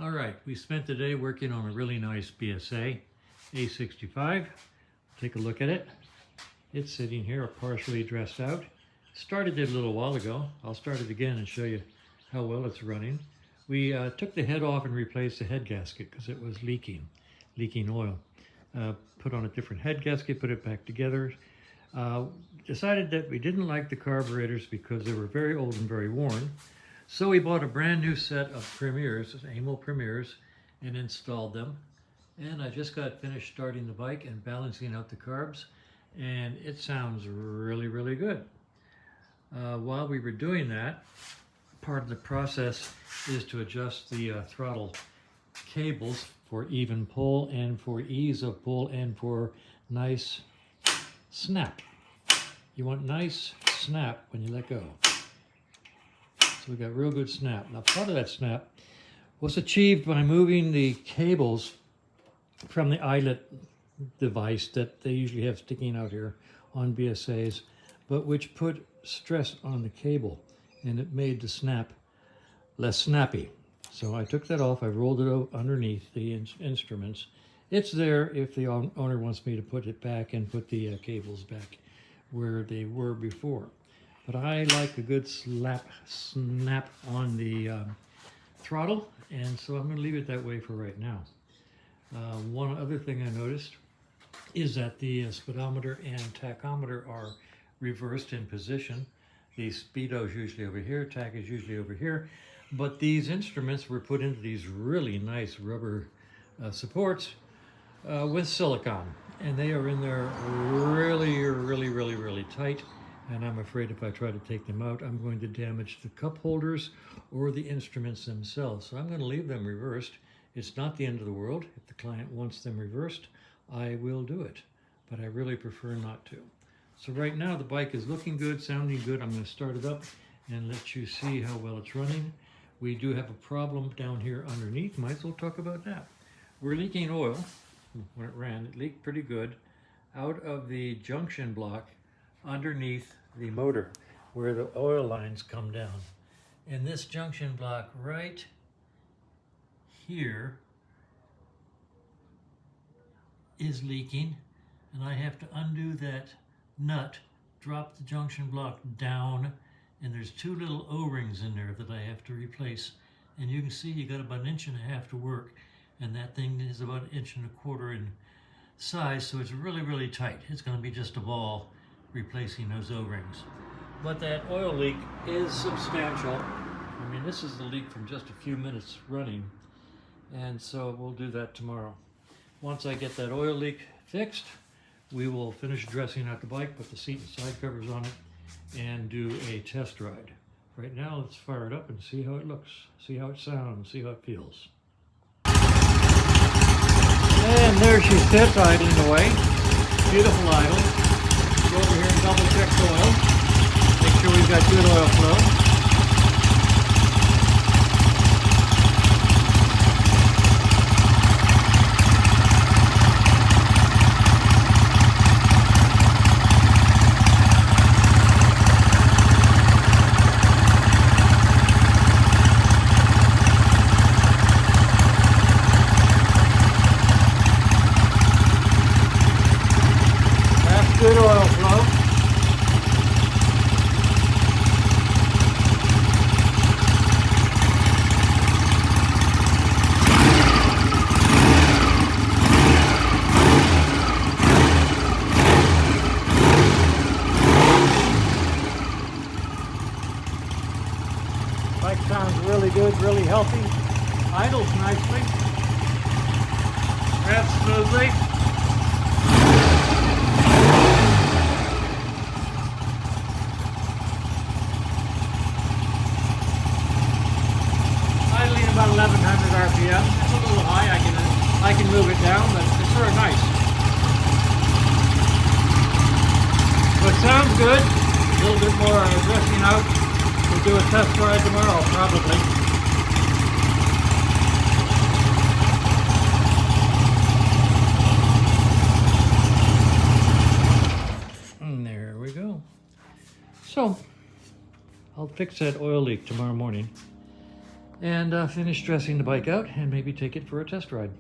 All right, we spent the day working on a really nice BSA A65. Take a look at it. It's sitting here partially dressed out. Started it a little while ago. I'll start it again and show you how well it's running. We took the head off and replaced the head gasket because it was leaking oil. Put on a different head gasket, put it back together. Decided that we didn't like the carburetors because they were very old and very worn. So we bought a brand new set of Premiers, Amel Premiers, and installed them. And I just got finished starting the bike and balancing out the carbs, and it sounds really, really good. While we were doing that, part of the process is to adjust the throttle cables for even pull and for ease of pull and for nice snap. You want nice snap when you let go. So we got real good snap. Now part of that snap was achieved by moving the cables from the eyelet device that they usually have sticking out here on BSAs, but which put stress on the cable and it made the snap less snappy. So I took that off, I rolled it underneath the instruments. It's there if the owner wants me to put it back and put the cables back where they were before. But I like a good snap on the throttle, and so I'm going to leave it that way for right now. One other thing I noticed is that the speedometer and tachometer are reversed in position. The speedo is usually over here, tach is usually over here, but these instruments were put into these really nice rubber supports with silicone, and they are in there really tight. And I'm afraid if I try to take them out, I'm going to damage the cup holders or the instruments themselves. So I'm going to leave them reversed. It's not the end of the world. If the client wants them reversed, I will do it. But I really prefer not to. So right now the bike is looking good, sounding good. I'm going to start it up and let you see how well it's running. We do have a problem down here underneath. Might as well talk about that. We're leaking oil. When it ran, it leaked pretty good out of the junction block underneath the motor where the oil lines come down. And this junction block right here is leaking, and I have to undo that nut, drop the junction block down, and there's two little O-rings in there that I have to replace. And you can see you got about 1.5 inches to work, and that thing is about 1.25 inches in size, so it's really tight. It's going to be just a ball replacing those O-rings. But that oil leak is substantial. I mean, this is the leak from just a few minutes running, and so we'll do that tomorrow. Once I get that oil leak fixed, we will finish dressing out the bike, put the seat and side covers on it, and do a test ride. Right now, let's fire it up and see how it looks, see how it sounds, see how it feels. And there she sits, idling away. Beautiful idle. Go over here and double check the oil. Make sure we've got good oil flow. Good oil flow. Bike sounds really good, really healthy. Idles nicely. Revs smoothly. About 1100 RPM. It's a little high. I can move it down, but it's sort of nice. So it sounds good. A little bit more dressing out. We'll do a test ride tomorrow, probably. And there we go. So I'll fix that oil leak tomorrow morning. and finish dressing the bike out and maybe take it for a test ride.